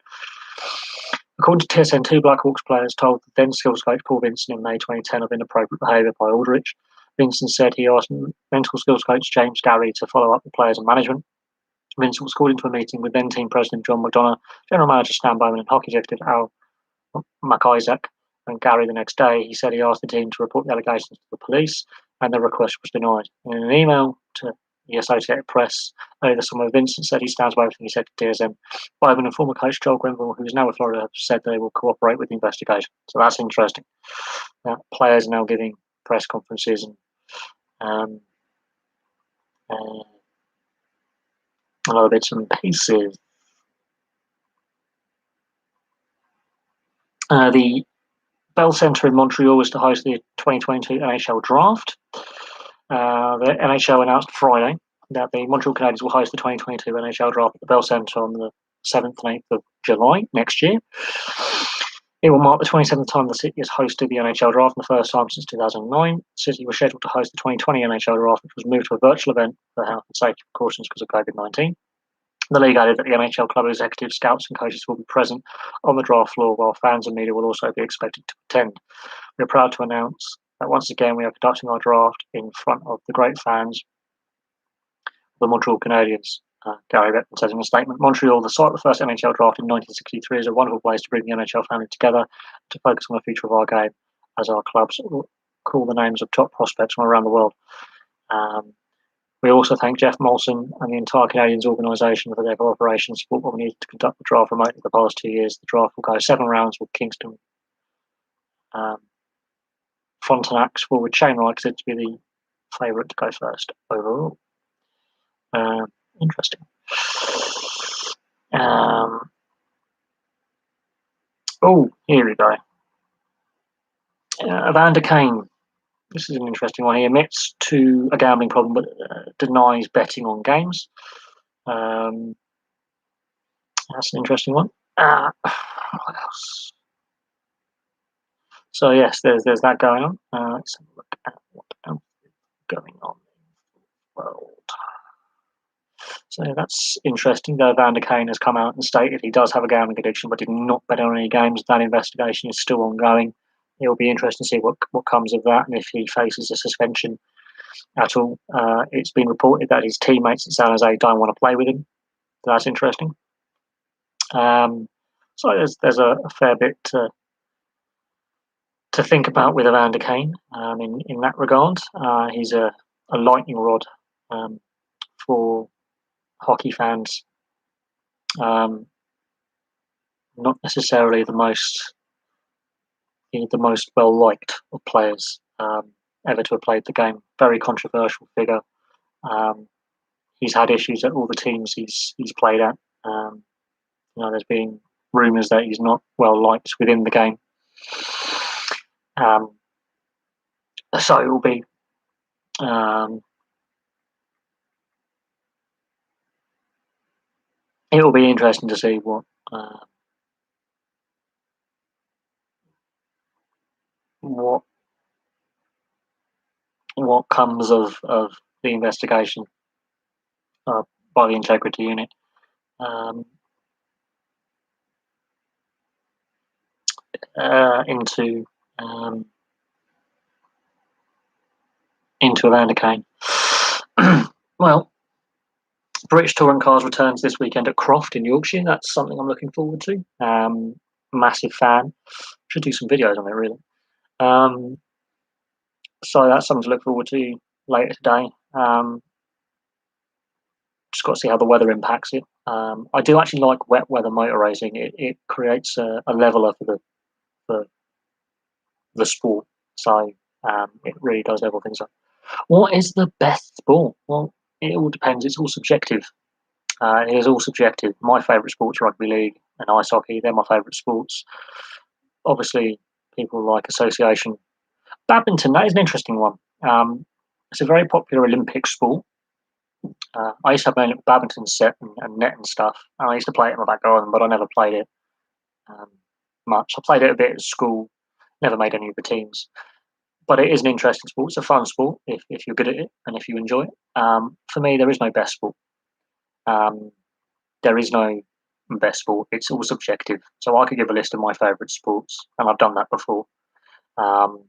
According to TSN, two Blackhawks players told the then skills coach Paul Vincent in May 2010 of inappropriate behaviour by Aldrich. Vincent said he asked mental skills coach James Gary to follow up with players and management. Vincent was called into a meeting with then team president John McDonough, general manager Stan Bowman, and hockey executive Al McIsaac. And Gary the next day, he said he asked the team to report the allegations to the police, and the request was denied. In an email to the Associated Press earlier this summer, Vincent said he stands by everything he said to DSM. Bowman and former coach Joel Grenville, who is now with Florida, have said they will cooperate with the investigation. So that's interesting. Players are now giving press conferences and other bits and pieces. The Bell Centre in Montreal was to host the 2022 NHL Draft. The NHL announced Friday that the Montreal Canadiens will host the 2022 NHL Draft at the Bell Centre on the 7th and 8th of July next year. It will mark the 27th time the city has hosted the NHL Draft and the first time since 2009. The city was scheduled to host the 2020 NHL Draft, which was moved to a virtual event for health and safety precautions because of COVID-19. The league added that the NHL club executives, scouts and coaches will be present on the draft floor, while fans and media will also be expected to attend. We are proud to announce that once again we are conducting our draft in front of the great fans of the Montreal Canadiens. Gary Bettman says in a statement, Montreal, the site of the first NHL draft in 1963, is a wonderful place to bring the NHL family together to focus on the future of our game as our clubs call the names of top prospects from around the world. We also thank Jeff Molson and the entire Canadiens organisation for their cooperation and support when we needed to conduct the draft remotely the past 2 years. The draft will go 7 rounds with Kingston Frontenac's forward Shane Wright to be the favourite to go first overall. Interesting. Oh, here we go. Evander Kane. This is an interesting one. He admits to a gambling problem, but denies betting on games. That's an interesting one. What else? So yes, there's that going on. Let's have a look at what else is going on in the world. So that's interesting. Though Evander Kane has come out and stated he does have a gambling addiction, but did not bet on any games. That investigation is still ongoing. It will be interesting to see what comes of that and if he faces a suspension at all. It's been reported that his teammates at San Jose don't want to play with him. So that's interesting. So there's a fair bit to think about with Evander Kane in that regard. He's a lightning rod for hockey fans. Not necessarily the most well liked of players ever to have played the game. Very controversial figure. He's had issues at all the teams he's played at. There's been rumours that he's not well liked within the game. So it will be interesting to see what comes of the investigation by the Integrity Unit. Into Evander Kane. Well, British Touring Cars returns this weekend at Croft in Yorkshire. That's something I'm looking forward to. Massive fan. Should do some videos on it, really. So that's something to look forward to later today. Just got to see how the weather impacts it. I do actually like wet weather motor racing. It creates a leveler for the sport. So it really does level things up. What is the best sport? Well, it all depends. It's all subjective. It is all subjective. My favourite sport's rugby league and ice hockey. They're my favourite sports. Obviously, people like association. Badminton, that is an interesting one. It's a very popular Olympic sport. I used to have my own little badminton set and net and stuff. And I used to play it in my back garden, but I never played it much. I played it a bit at school, never made any of the teams. But it is an interesting sport. It's a fun sport if you're good at it and if you enjoy it. For me, there is no best sport. There is no best sport. It's all subjective. So I could give a list of my favourite sports, and I've done that before. But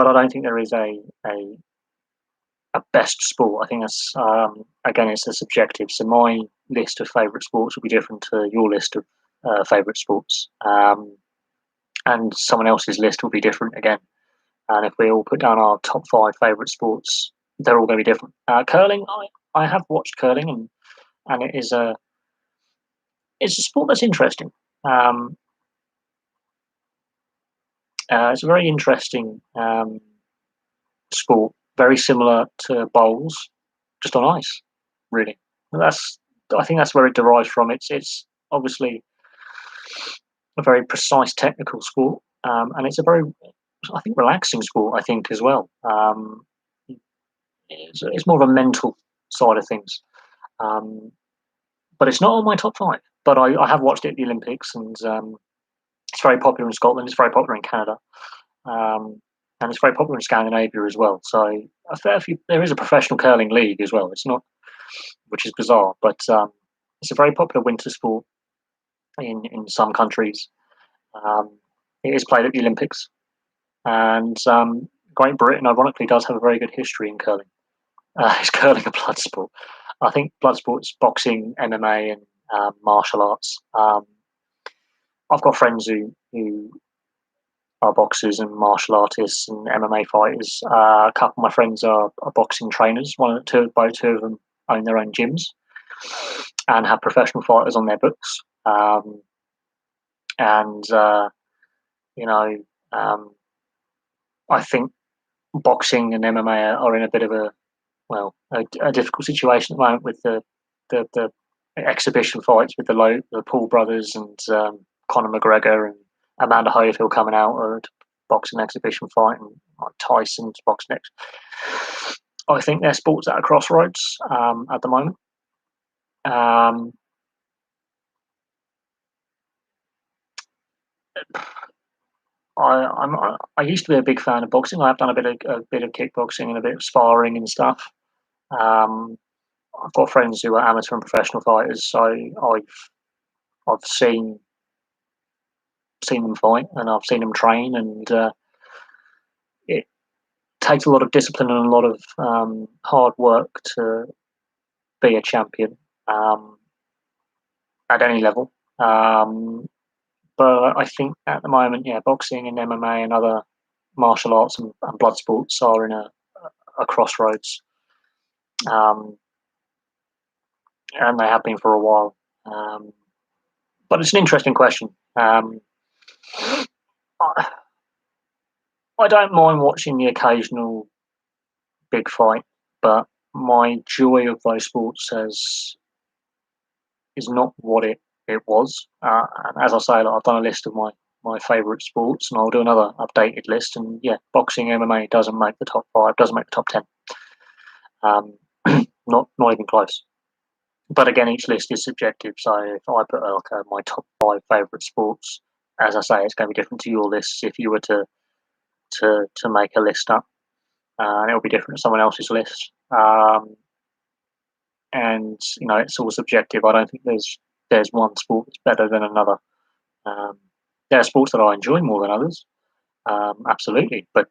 I don't think there is a best sport. I think that's again, it's a subjective. So my list of favourite sports will be different to your list of favourite sports, and someone else's list will be different again. And if we all put down our top 5 favourite sports, they're all going to be different. Curling, I have watched curling, and it's a sport that's interesting. It's a very interesting sport, very similar to bowls, just on ice. Really, I think that's where it derives from. It's obviously a very precise technical sport, and it's a very, I think, relaxing sport. I think as well. It's more of a mental side of things, but it's not on my top 5. But I have watched it at the Olympics, and it's very popular in Scotland. It's very popular in Canada, and it's very popular in Scandinavia as well. So a fair few. There is a professional curling league as well. It's not, which is bizarre, but it's a very popular winter sport in some countries. It is played at the Olympics, and Great Britain, ironically, does have a very good history in curling. Is curling a blood sport? I think blood sports, boxing, MMA, and martial arts. I've got friends who are boxers and martial artists and MMA fighters. A couple of my friends are boxing trainers. Two of them own their own gyms and have professional fighters on their books. I think boxing and MMA are in a bit of a difficult situation at the moment with the exhibition fights with the Paul brothers and Conor McGregor and Amanda Holyfield coming out and boxing exhibition fight, and Tyson's boxing next. I think they're sports at a crossroads at the moment. I used to be a big fan of boxing. I've done a bit of kickboxing and a bit of sparring and stuff. I've got friends who are amateur and professional fighters, so I've seen them fight and I've seen them train, and it takes a lot of discipline and a lot of hard work to be a champion at any level. But I think at the moment, boxing and MMA and other martial arts and blood sports are in a crossroads, and they have been for a while. But it's an interesting question. I don't mind watching the occasional big fight, but my joy of those sports is not what it was. And as I say, I've done a list of my favourite sports, and I'll do another updated list. And boxing, MMA doesn't make the top 5, doesn't make the top 10. Not even close. But again, each list is subjective. So if I put my top 5 favourite sports, as I say, it's going to be different to your lists if you were to make a list up, and it'll be different to someone else's list. And it's all subjective. I don't think there's one sport that's better than another. There are sports that I enjoy more than others, absolutely. But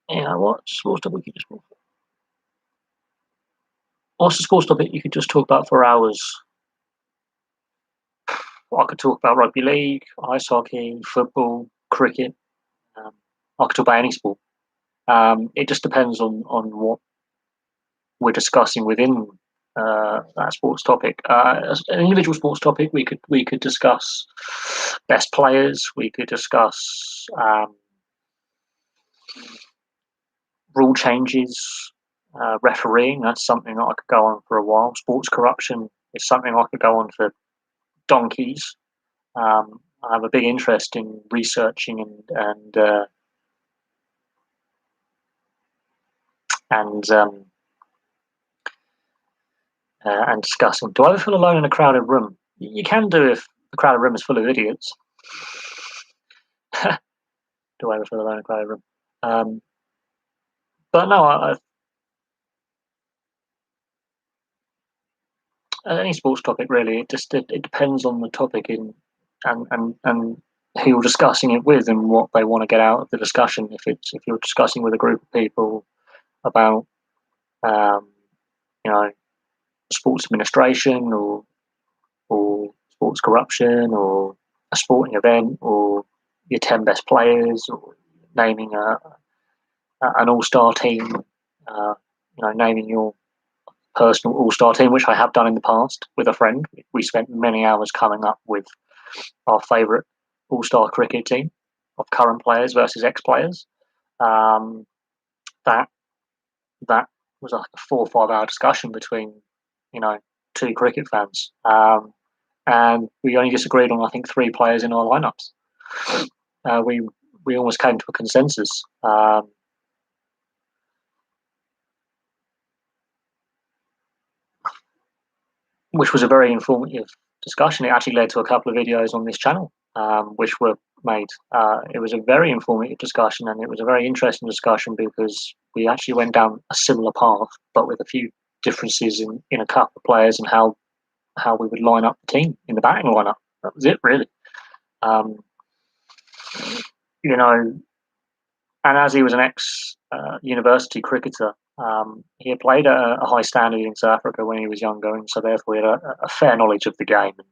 what sports topic you just? What's the sports topic you could just talk about for hours? I could talk about rugby league, ice hockey, football, cricket. I could talk about any sport. It just depends on what we're discussing within that sports topic. As an individual sports topic, we could discuss best players. We could discuss rule changes, refereeing. That's something that I could go on for a while. Sports corruption is something I could go on for donkeys. I have a big interest in researching and discussing. Do I ever feel alone in a crowded room? You can do if the crowded room is full of idiots. Do I ever feel alone in a crowded room? But no, any sports topic really. It depends on the topic and who you're discussing it with and what they want to get out of the discussion. If you're discussing with a group of people about sports administration or sports corruption or a sporting event or your 10 best players or naming an all-star team, naming your personal all-star team, which I have done in the past with a friend. We spent many hours coming up with our favourite all-star cricket team of current players versus ex-players. That was like a 4 or 5 hour discussion between 2 cricket fans, and we only disagreed on I think 3 players in our lineups. We almost came to a consensus. Which was a very informative discussion. It actually led to a couple of videos on this channel, which were made. It was a very informative discussion, and it was a very interesting discussion because we actually went down a similar path, but with a few differences in a couple of players and how we would line up the team in the batting lineup. That was it, really. And as he was an ex-university cricketer, he had played at a high standard in South Africa when he was younger, and so therefore he had a fair knowledge of the game. And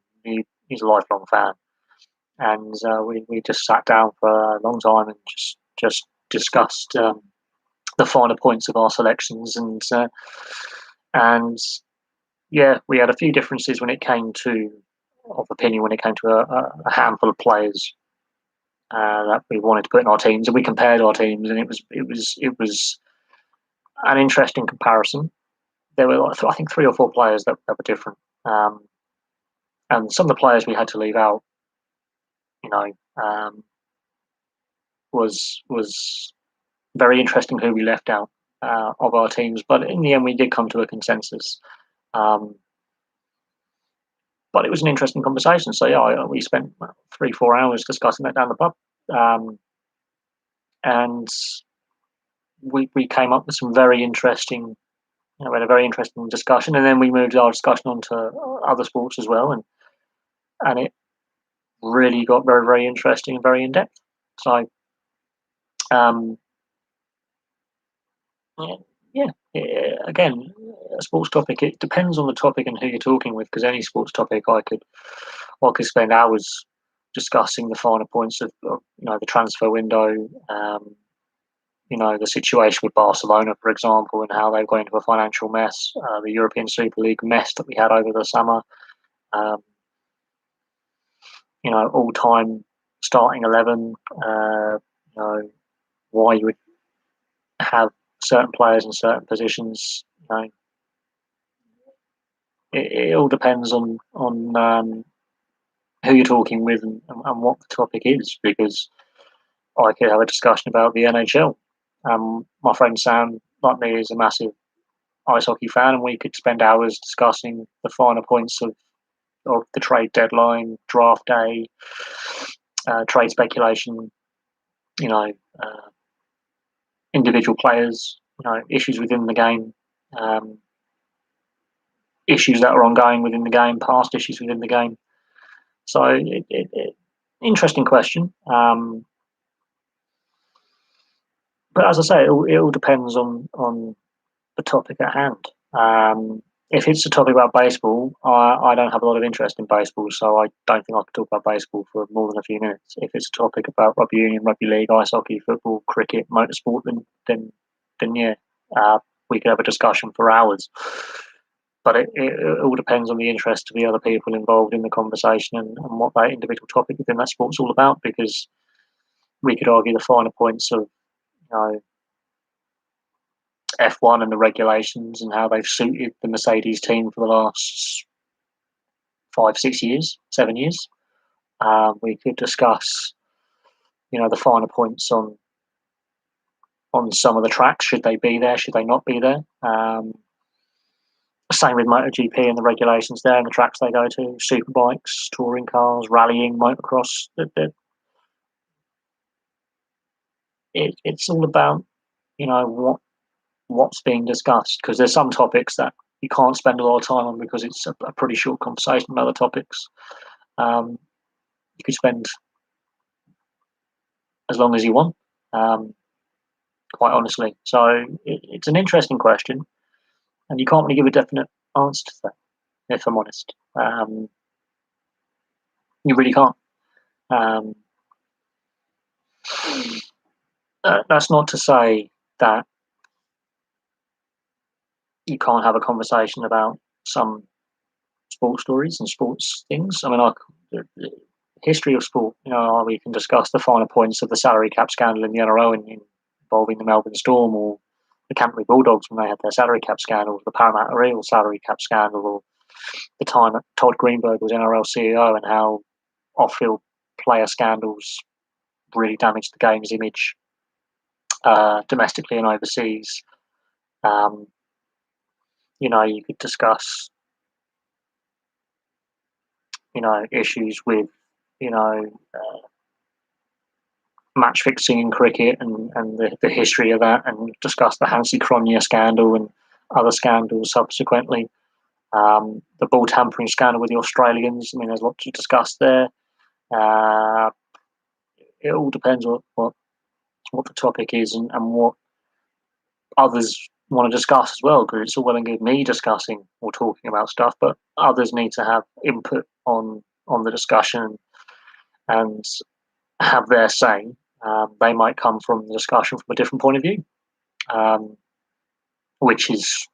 he's a lifelong fan, and we just sat down for a long time and just discussed the finer points of our selections, and we had a few differences when it came to opinion when it came to a handful of players that we wanted to put in our teams, and we compared our teams, and it was an interesting comparison. there were like, I think 3 or 4 players that were different, and some of the players we had to leave out, you know, was very interesting who we left out of our teams. But in the end, we did come to a consensus. Um, but it was an interesting conversation. So yeah, we spent 3-4 hours discussing that down the pub, and we came up with some very interesting. We had a very interesting discussion, and then we moved our discussion on to other sports as well, and it really got very, very interesting and very in depth. So, um, yeah, again, a sports topic. It depends on the topic and who you're talking with, because any sports topic, I could spend hours discussing the finer points of the transfer window. The situation with Barcelona, for example, and how they've gone into a financial mess. The European Super League mess that we had over the summer. Um, all-time starting 11. Why you would have certain players in certain positions. It all depends on who you're talking with and what the topic is. Because I could have a discussion about the NHL. My friend Sam, like me, is a massive ice hockey fan, and we could spend hours discussing the finer points of the trade deadline, draft day, trade speculation. You know, uh, individual players. Issues within the game. Um, Issues that are ongoing within the game, past issues within the game. So, interesting question. But as I say, it all depends on the topic at hand. If it's a topic about baseball, I don't have a lot of interest in baseball, so I don't think I could talk about baseball for more than a few minutes. If it's a topic about rugby union, rugby league, ice hockey, football, cricket, motorsport, then yeah, we could have a discussion for hours. But it all depends on the interest of the other people involved in the conversation and what that individual topic within that sport's all about. Because we could argue the finer points of F1 and the regulations and how they've suited the Mercedes team for the last 5, 6 years, 7 years. We could discuss, the finer points on some of the tracks. Should they be there? Should they not be there? Same with MotoGP and the regulations there and the tracks they go to, superbikes, touring cars, rallying, motocross. It's all about what's being discussed, because there's some topics that you can't spend a lot of time on because it's a pretty short conversation. On other topics, you could spend as long as you want, quite honestly. So it's an interesting question, and you can't really give a definite answer to that, if I'm honest. You really can't. Um, that's not to say that you can't have a conversation about some sports stories and sports things. I mean, the history of sport, we can discuss the finer points of the salary cap scandal in the NRL involving the Melbourne Storm, or the Canterbury Bulldogs when they had their salary cap scandal, the Parramatta Eels salary cap scandal, or the time that Todd Greenberg was NRL CEO and how off-field player scandals really damaged the game's image domestically and overseas. You could discuss, issues with, match fixing in cricket and the history of that, and discuss the Hansi Cronje scandal and other scandals subsequently. The ball tampering scandal with the Australians. I mean, there's lots to discuss there. It all depends on what the topic is and what others want to discuss as well, because it's all well and good me discussing or talking about stuff, but others need to have input on the discussion and have their say. They might come from the discussion from a different point of view, which is,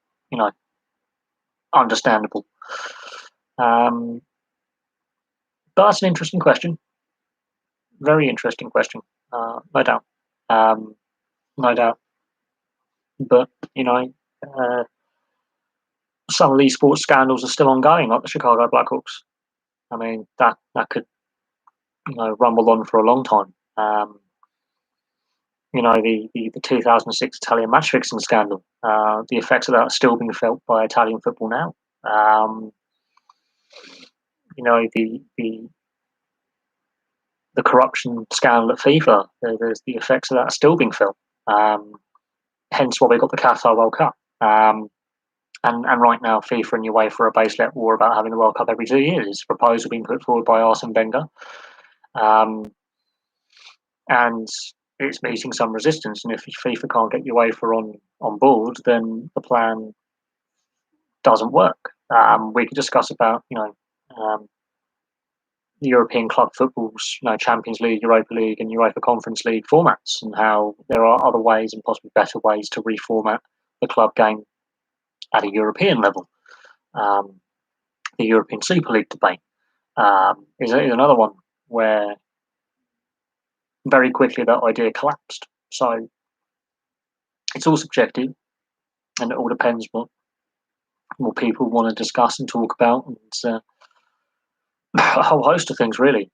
understandable. But that's an interesting question. Very interesting question. No doubt. No doubt. But, uh, some of these sports scandals are still ongoing, like the Chicago Blackhawks. I mean, that could, rumble on for a long time. The 2006 Italian match fixing scandal. The effects of that are still being felt by Italian football now. The corruption scandal at FIFA. There's the effects of that are still being felt. Hence why we got the Qatar World Cup. And right now, FIFA and UEFA are basically at war about having the World Cup every 2 years. It's a proposal being put forward by Arsene Wenger. And it's meeting some resistance. And if FIFA can't get UEFA on board, then the plan doesn't work. We could discuss about, the European club footballs, Champions League, Europa League, and UEFA Conference League formats, and how there are other ways and possibly better ways to reformat the club game at a European level. The European Super League debate is another one where very quickly that idea collapsed. So it's all subjective, and it all depends what people want to discuss and talk about, and a whole host of things really.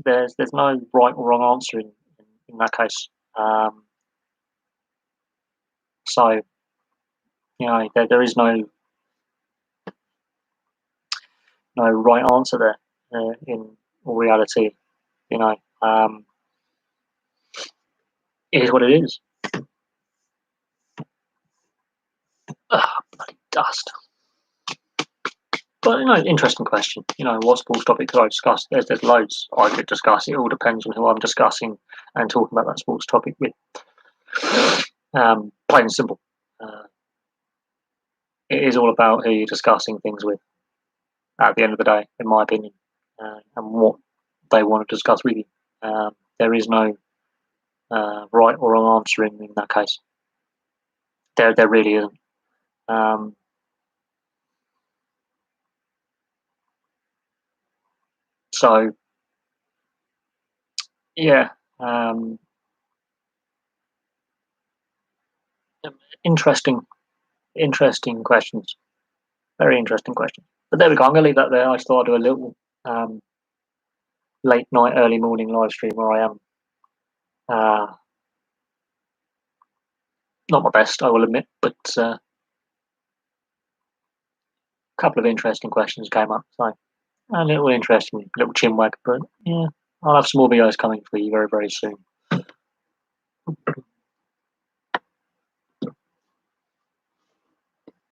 There's no right or wrong answer in that case. So there is no right answer there in all reality. It is what it is. Bloody dust. But interesting question. What sports topic could I discuss? There's loads I could discuss. It all depends on who I'm discussing and talking about that sports topic with. Plain and simple. It is all about who you're discussing things with. At the end of the day, in my opinion, and what they want to discuss with you. There is no right or wrong answer in that case. There really isn't. So, yeah, interesting questions. Very interesting questions. But there we go. I'm going to leave that there. I just thought I'd do a little late night, early morning live stream where I am. Not my best, I will admit, but a couple of interesting questions came up. So a little interesting, little chinwag. But yeah, I'll have some more videos coming for you very, very soon.